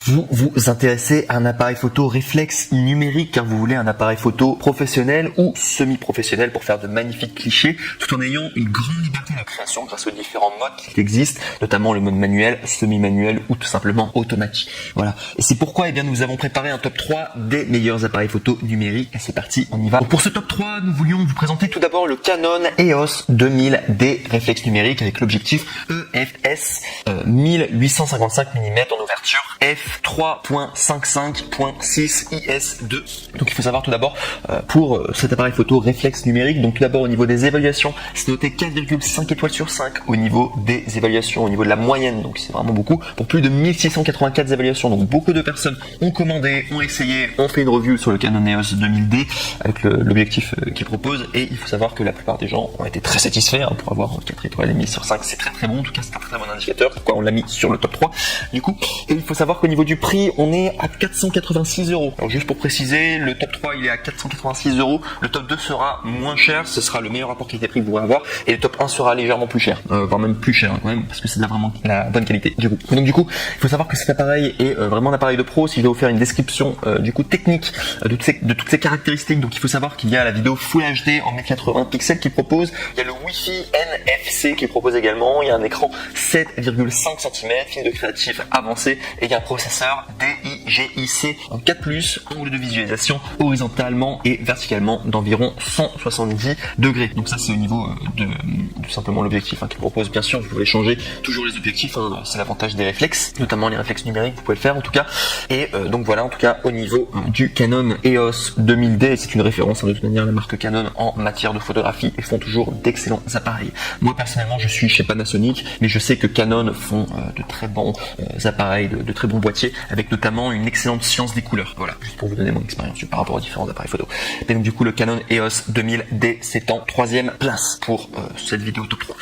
vous vous intéressez à un appareil photo réflexe numérique car vous voulez un appareil photo professionnel ou semi-professionnel pour faire de magnifiques clichés tout en ayant une grande liberté de création grâce aux différents modes qui existent, notamment le mode manuel, semi-manuel ou tout simplement automatique. Voilà. Et c'est pourquoi nous avons préparé un top 3 des meilleurs appareils photo numériques. Et c'est parti, on y va. Donc pour ce top 3, nous voulions vous présenter tout d'abord le Canon EOS 2000D réflexe numérique avec l'objectif EFS 1855 mm en ouverture f3.55.6 IS2. Donc il faut savoir tout d'abord pour cet appareil photo réflexe numérique, donc tout d'abord au niveau des évaluations, c'est noté 4,5 étoiles sur 5 au niveau des évaluations, au niveau de la moyenne, donc c'est vraiment beaucoup, pour plus de 1684 évaluations. Donc beaucoup de personnes ont commandé, ont essayé, ont fait une review sur le Canon EOS 2000D avec l'objectif qu'il propose, et il faut savoir que la plupart des gens ont été très satisfaits pour avoir 4 étoiles et demi sur 5, c'est très très bon, en tout cas c'est un très bon indicateur, pourquoi on l'a mis sur le top 3 du coup. Et il faut savoir qu'au niveau du prix, on est à 486 €. Alors juste pour préciser, le top 3 il est à 486 €, le top 2 sera moins cher, ce sera le meilleur rapport qualité-prix que vous pourrez avoir, et le top 1 sera légèrement plus cher, voire même plus cher quand même, parce que c'est vraiment la bonne qualité du coup. Et donc du coup, il faut savoir que cet appareil est vraiment un appareil de pro. Si je vais vous faire une description du coup technique de toutes ces caractéristiques, donc il faut savoir qu'il y a la vidéo Full HD en 1080 pixels qui propose, il y a le Wi-Fi NFC qui propose également, il y a un écran 7,5 cm, film de créatif avancé, et il y a un processeur DIGIC en 4+, angle de visualisation horizontalement et verticalement d'environ 170 degrés. Donc ça c'est au niveau de tout simplement l'objectif qu'il propose. Bien sûr, vous pouvez changer toujours les objectifs, c'est l'avantage des réflexes, notamment les réflexes numériques, vous pouvez le faire en tout cas. Et donc voilà, en tout cas au niveau du Canon EOS 2000D, c'est une référence de toute manière, la marque Canon en matière de photographie, et font toujours d'excellents appareils. Moi personnellement je suis chez Panasonic, mais je sais que Canon font de très bons appareils, de très bons boîtiers, avec notamment une excellente science des couleurs. Voilà, juste pour vous donner mon expérience par rapport aux différents appareils photo. Et donc du coup le Canon EOS 2000D c'est en 3e place pour cette vidéo top 3.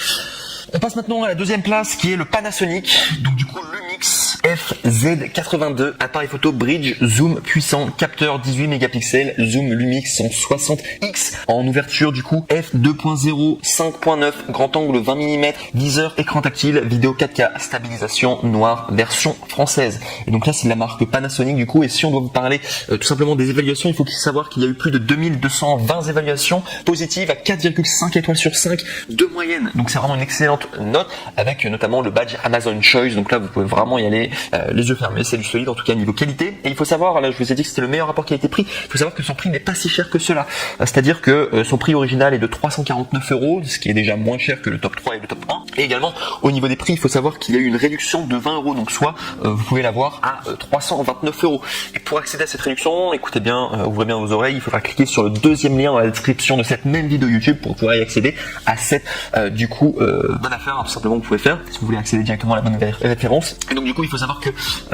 On passe maintenant à la 2e place qui est le Panasonic, donc du coup Lumix FZ82, appareil photo bridge, zoom puissant, capteur 18 mégapixels, zoom Lumix 160X en ouverture du coup f2.0, 5.9, grand angle 20 mm, viseur, écran tactile, vidéo 4K, stabilisation noire, version française. Et donc là c'est de la marque Panasonic du coup, et si on doit vous parler tout simplement des évaluations, il faut savoir qu'il y a eu plus de 2220 évaluations positives à 4,5 étoiles sur 5 de moyenne. Donc c'est vraiment une excellente note, avec notamment le badge Amazon Choice. Donc là vous pouvez vraiment y aller les yeux fermés, c'est du solide en tout cas niveau qualité. Et il faut savoir, là je vous ai dit que c'était le meilleur rapport qualité-prix, il faut savoir que son prix n'est pas si cher que cela, c'est-à-dire que son prix original est de 349 €, ce qui est déjà moins cher que le top 3 et le top 1. Et également au niveau des prix, il faut savoir qu'il y a eu une réduction de 20 €, donc soit vous pouvez l'avoir à 329 €. Et pour accéder à cette réduction, écoutez bien, ouvrez bien vos oreilles, il faudra cliquer sur le 2e lien dans la description de cette même vidéo YouTube pour pouvoir y accéder à cette du coup bonne affaire, tout simplement, vous pouvez faire si vous voulez accéder directement à la bonne référence. Et donc du coup il faut savoir que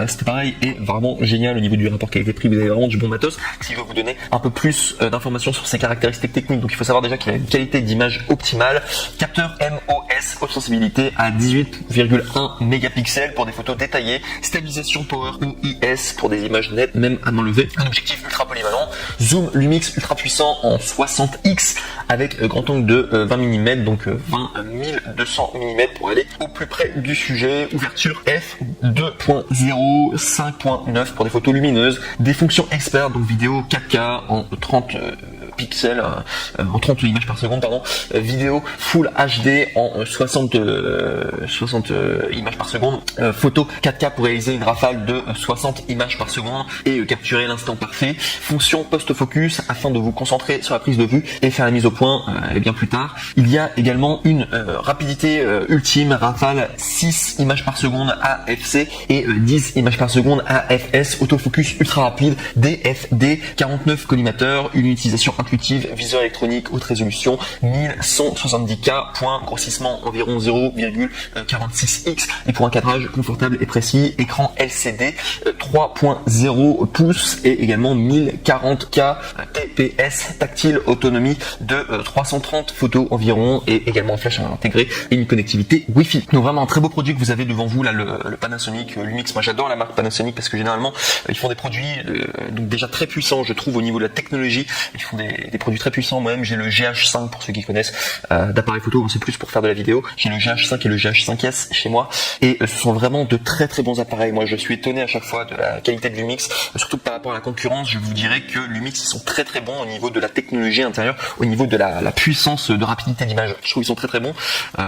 cet appareil est vraiment génial au niveau du rapport qualité-prix, vous avez vraiment du bon matos. Si je vais vous donner un peu plus d'informations sur ses caractéristiques techniques, donc il faut savoir déjà qu'il a une qualité d'image optimale, capteur MOS haute sensibilité à 18,1 mégapixels pour des photos détaillées, stabilisation Power OIS pour des images nettes même à main levée, un objectif ultra polyvalent, zoom Lumix ultra puissant en 60X avec grand angle de 20 mm, donc 200 mm pour aller au plus près du sujet, ouverture f2.0, 5.9 pour des photos lumineuses, des fonctions expert, donc vidéo 4K en 30 pixels, en 30 images par seconde, pardon, vidéo Full HD en 60 images par seconde, photo 4K pour réaliser une rafale de 60 images par seconde et capturer l'instant parfait, fonction post-focus afin de vous concentrer sur la prise de vue et faire la mise au point bien plus tard. Il y a également une rapidité ultime, rafale 6 images par seconde AFC et 10 images par seconde AFS, autofocus ultra rapide, DFD, 49 collimateurs, une utilisation intuitive, viseur électronique haute résolution, 1170K, point, grossissement environ 0,46X, et pour un cadrage confortable et précis, écran LCD 3.0 pouces et également 1040K fps, tactile, autonomie de 330 photos environ et également un flash intégré et une connectivité Wi-Fi. Donc vraiment un très beau produit que vous avez devant vous là, le Panasonic Lumix. Moi j'adore la marque Panasonic parce que généralement ils font des produits donc déjà très puissants, je trouve, au niveau de la technologie. Ils font des produits très puissants. Moi-même j'ai le GH5 pour ceux qui connaissent d'appareil photo, c'est plus pour faire de la vidéo. J'ai le GH5 et le GH5S chez moi et ce sont vraiment de très très bons appareils. Moi je suis étonné à chaque fois de la qualité de Lumix, surtout par rapport à la concurrence. Je vous dirais que Lumix ils sont très très bons au niveau de la technologie intérieure, au niveau de la puissance de rapidité d'image. Je trouve qu'ils sont très très bons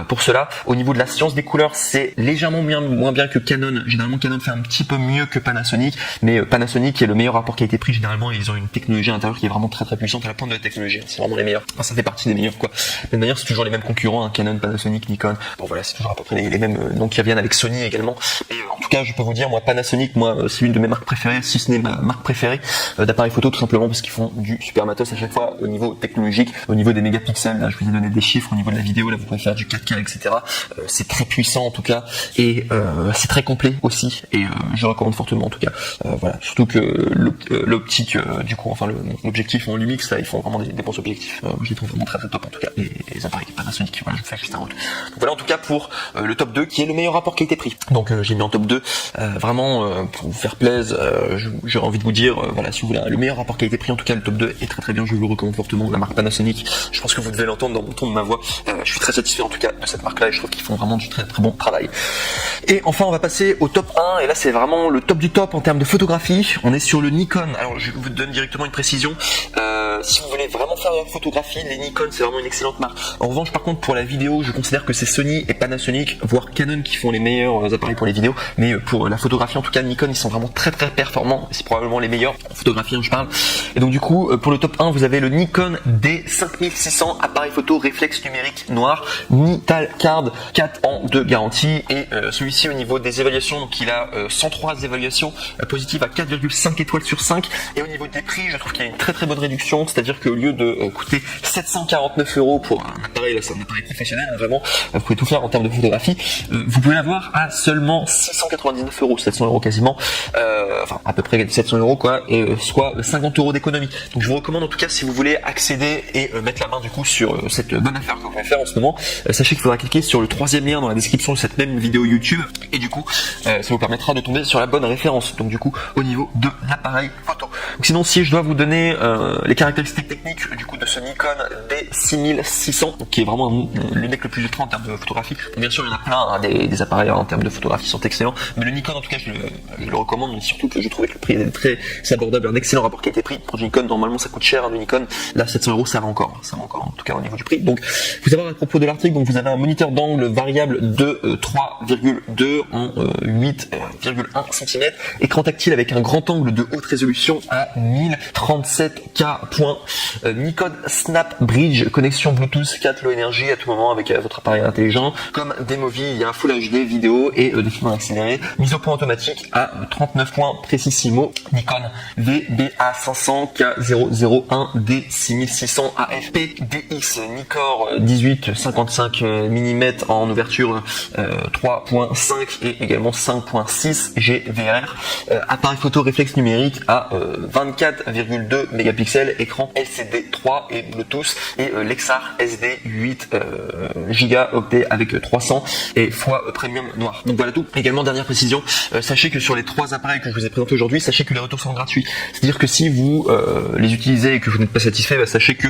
pour cela. Au niveau de la science des couleurs, c'est légèrement moins bien que Canon. Généralement Canon fait un petit peu mieux que Panasonic, mais Panasonic est le meilleur rapport qualité-prix. Généralement ils ont une technologie intérieure qui est vraiment très très puissante à la pointe de la technologie. C'est vraiment les meilleurs. Enfin, ça fait partie des meilleurs quoi. Mais d'ailleurs c'est toujours les mêmes concurrents, hein, Canon, Panasonic, Nikon. Bon voilà, c'est toujours à peu près les mêmes noms qui reviennent avec Sony également. Et en tout cas je peux vous dire, moi Panasonic, c'est une de mes marques préférées, si ce n'est ma marque préférée d'appareil photo, tout simplement parce qu'ils font du super matos à chaque fois au niveau technologique, au niveau des mégapixels. Là je vous ai donné des chiffres au niveau de la vidéo, là vous pouvez faire du 4K, etc. C'est très puissant en tout cas et c'est très complet aussi et je recommande fortement en tout cas. Voilà, surtout que l'optique du coup, enfin l'objectif en Lumix là, ils font vraiment des bons objectifs. Je les trouve vraiment très très top en tout cas. Les appareils Panasonic, voilà, je vous fais juste un retour. Donc voilà en tout cas pour le top 2 qui est le meilleur rapport qualité-prix. Donc j'ai mis en top 2 vraiment pour vous faire plaisir, j'ai envie de vous dire voilà, si vous voulez le meilleur rapport qualité-prix, en tout cas le top 2 est très très bien, je vous le recommande fortement, la marque Panasonic. Je pense que vous devez l'entendre dans mon ton de ma voix. Je suis très satisfait en tout cas de cette marque là et je trouve qu'ils font vraiment du très très bon travail. Et enfin on va passer au top 1 et là c'est vraiment le top du top en termes de photographie. On est sur le Nikon. Alors je vous donne directement une précision. Si vous voulez vraiment faire de la photographie, les Nikon c'est vraiment une excellente marque. En revanche par contre pour la vidéo, je considère que c'est Sony et Panasonic voire Canon qui font les meilleurs appareils pour les vidéos, mais pour la photographie en tout cas Nikon ils sont vraiment très très performants, c'est probablement les meilleurs en photographie, je parle. Et donc du coup pour le top 1 vous avez le Nikon D5600 appareil photo réflexe numérique noir, Nital Card 4 ans de garantie et celui-ci au niveau des évaluations, donc il a 103 évaluations positives à 4,5 étoiles sur 5 et au niveau des prix je trouve qu'il y a une très très bonne réduction, c'est-à-dire qu'au lieu de coûter 749 € pour un appareil, là c'est un appareil professionnel vraiment, vous pouvez tout faire en termes de photographie, vous pouvez l'avoir à seulement 699 €, 700 € quasiment, enfin à peu près 700 € quoi, et soit 50 € d'économie. Donc je vous recommande en tout cas si vous voulez accéder et mettre la main du coup sur cette bonne affaire que vous pouvez faire en ce moment, sachez qu'il faudra cliquer sur le troisième lien dans la description de cette même vidéo YouTube et du coup ça vous permettra de tomber sur la bonne référence, donc du coup au niveau de l'appareil photo. Donc sinon si je dois vous donner les caractéristiques techniques du coup de ce Nikon D6600, qui est vraiment le mec le plus ultra en termes de photographie. Donc, bien sûr il y en a plein hein, des appareils en termes de photographie sont excellents, mais le Nikon en tout cas je le recommande, mais surtout que je trouvais que le prix est très abordable, un excellent rapport qualité-prix. Pour Nikon normalement ça coûte cher hein, de Nikon, là 700 € ça va encore en tout cas au niveau du prix. Donc faut savoir à propos de l'article, donc vous avez un moniteur d'angle variable de 3,2 en 8,1 cm, écran tactile avec un grand angle de haute résolution à 1037K points, Nikon Snap Bridge, connexion Bluetooth 4 Low Energy à tout moment avec votre appareil intelligent, comme Demovi, il y a un Full HD vidéo et des films accélérés, mise au point automatique à 39 points précissimo, Nikon VBA500 K001 D6600 AFP DX, Nikkor 18-55 mm en ouverture 3.5 et également 5.6 GVR, appareil photo réflexe numérique à 24,2 mégapixels, écran LCD 3 et Bluetooth et Lexar SD 8 gigaoctets avec 300 et fois premium noir. Donc voilà tout. Également dernière précision, sachez que sur les trois appareils que je vous ai présentés aujourd'hui, sachez que les retours sont gratuits. C'est-à-dire que si vous les utilisez et que vous n'êtes pas satisfait, sachez que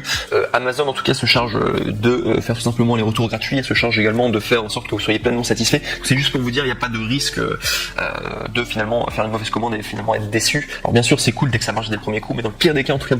Amazon en tout cas se charge de faire tout simplement les retours gratuits et se charge également de faire en sorte que vous soyez pleinement satisfait. C'est juste pour vous dire, il n'y a pas de risque de finalement faire une mauvaise commande et finalement être déçu. Alors bien sûr c'est cool dès que ça marche dès le premier coup, mais dans le pire des cas en tout cas